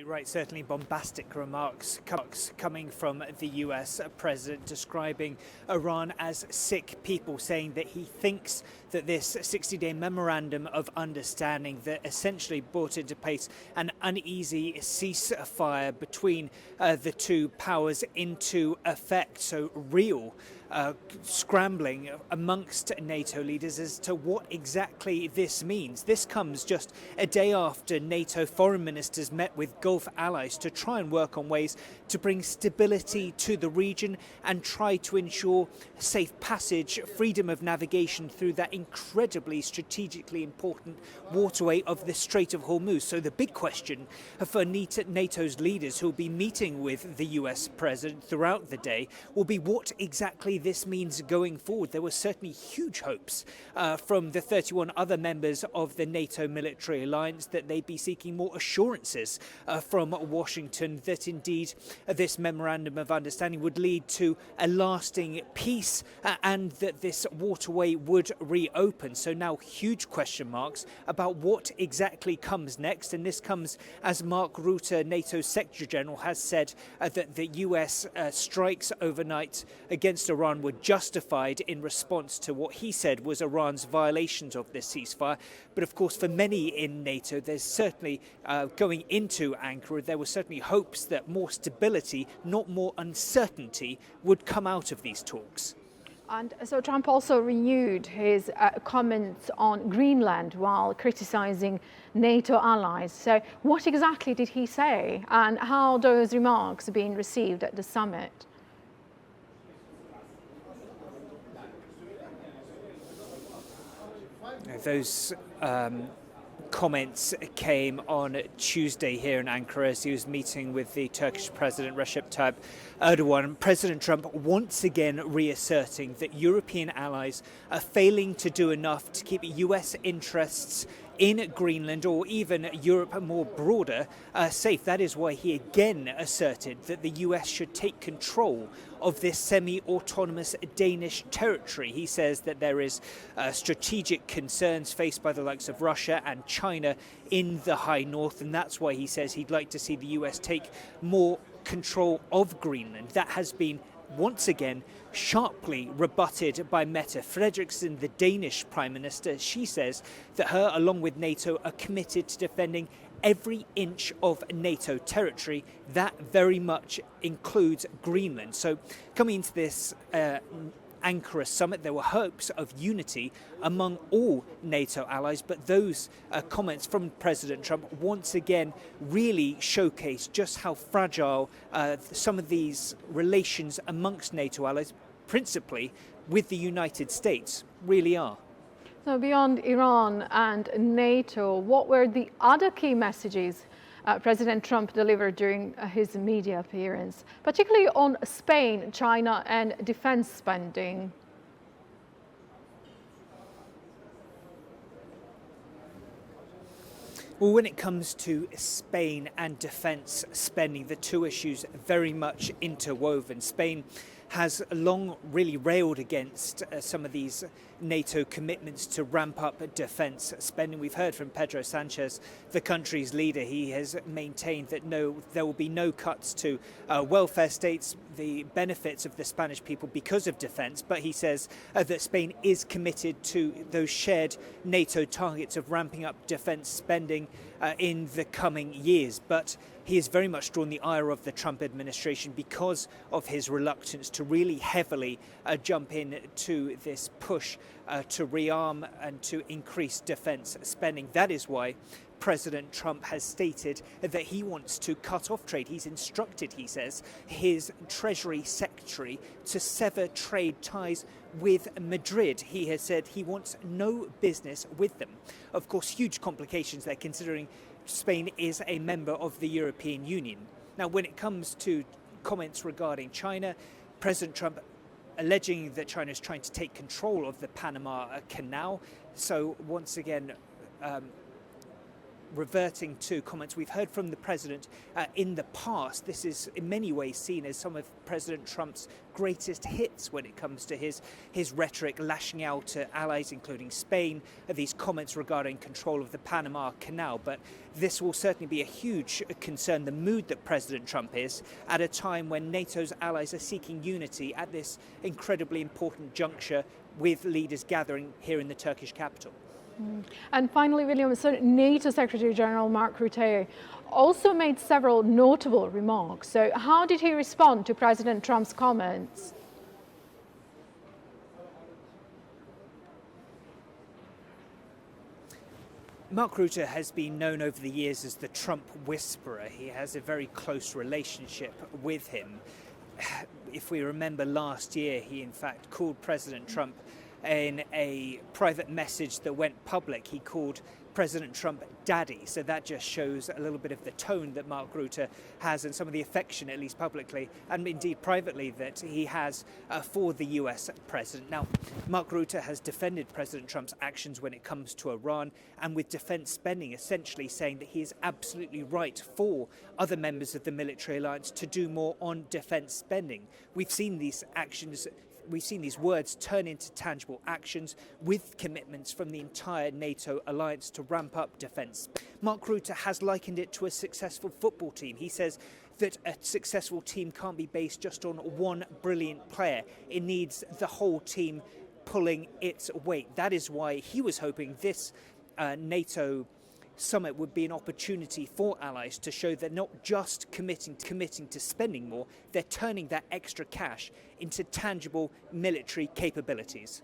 Right, certainly bombastic remarks coming from the US president describing Iran as sick people, saying that he thinks that this 60-day memorandum of understanding that essentially brought into place an uneasy ceasefire between the two powers into effect. So real scrambling amongst NATO leaders as to what exactly this means. This comes just a day after NATO foreign ministers met with Gulf allies to try and work on ways to bring stability to the region and try to ensure safe passage, freedom of navigation through that incredibly strategically important waterway of the Strait of Hormuz. So the big question for NATO's leaders who will be meeting with the US president throughout the day will be what exactly this means going forward. There were certainly huge hopes from the 31 other members of the NATO military alliance that they'd be seeking more assurances from Washington that indeed this memorandum of understanding would lead to a lasting peace and that this waterway would reopen. So now huge question marks about what exactly comes next, and this comes as Mark Rutte, NATO's Secretary General, has said that the US strikes overnight against Iran were justified in response to what he said was Iran's violations of this ceasefire. But of course, for many in NATO, there's certainly going into Ankara, there were certainly hopes that more stability, not more uncertainty, would come out of these talks. And so Trump also renewed his comments on Greenland while criticizing NATO allies. So what exactly did he say, and how are those remarks being received at the summit? Those comments came on Tuesday here in Ankara as he was meeting with the Turkish President Recep Tayyip Erdogan. President Trump once again reasserting that European allies are failing to do enough to keep US interests in Greenland or even Europe more broader safe. That is why he again asserted that the US should take control of this semi-autonomous Danish territory. He says that there is strategic concerns faced by the likes of Russia and China in the high north, and that's why he says he'd like to see the US take more control of Greenland. That has been once again sharply rebutted by Mette Frederiksen, the Danish Prime Minister. She says that her, along with NATO, are committed to defending every inch of NATO territory. That very much includes Greenland. So coming into this Ankara summit, there were hopes of unity among all NATO allies, but those comments from President Trump once again really showcase just how fragile some of these relations amongst NATO allies, principally with the United States, really are. So beyond Iran and NATO, what were the other key messages President Trump delivered during his media appearance, particularly on Spain, China and defense spending? Well, when it comes to Spain and defense spending, the two issues very much interwoven. Spain has long really railed against some of these NATO commitments to ramp up defense spending. We've heard from Pedro Sanchez, the country's leader. He has maintained that there will be no cuts to welfare states, the benefits of the Spanish people because of defense, but he says that Spain is committed to those shared NATO targets of ramping up defense spending in the coming years. But he has very much drawn the ire of the Trump administration because of his reluctance to really heavily jump in to this push to rearm and to increase defense spending. That is why President Trump has stated that he wants to cut off trade. He's instructed, he says, his Treasury Secretary to sever trade ties with Madrid. He has said he wants no business with them. Of course, huge complications there, considering Spain is a member of the European Union. Now, when it comes to comments regarding China, President Trump alleging that China is trying to take control of the Panama Canal. So once again, reverting to comments we've heard from the president in the past. This is in many ways seen as some of President Trump's greatest hits when it comes to his rhetoric, lashing out at allies, including Spain, these comments regarding control of the Panama Canal. But this will certainly be a huge concern, the mood that President Trump is, at a time when NATO's allies are seeking unity at this incredibly important juncture with leaders gathering here in the Turkish capital. And finally, William, so NATO Secretary General Mark Rutte also made several notable remarks. So how did he respond to President Trump's comments? Mark Rutte has been known over the years as the Trump whisperer. He has a very close relationship with him. If we remember last year, he in fact called President Trump in a private message that went public. He called President Trump daddy. So that just shows a little bit of the tone that Mark Rutte has and some of the affection, at least publicly and indeed privately, that he has for the US president. Now, Mark Rutte has defended President Trump's actions when it comes to Iran, and with defense spending essentially saying that he is absolutely right for other members of the military alliance to do more on defense spending. We've seen these actions. We've seen these words turn into tangible actions with commitments from the entire NATO alliance to ramp up defence. Mark Rutte has likened it to a successful football team. He says that a successful team can't be based just on one brilliant player. It needs the whole team pulling its weight. That is why he was hoping this NATO summit would be an opportunity for allies to show they're not just committing to spending more, they're turning that extra cash into tangible military capabilities.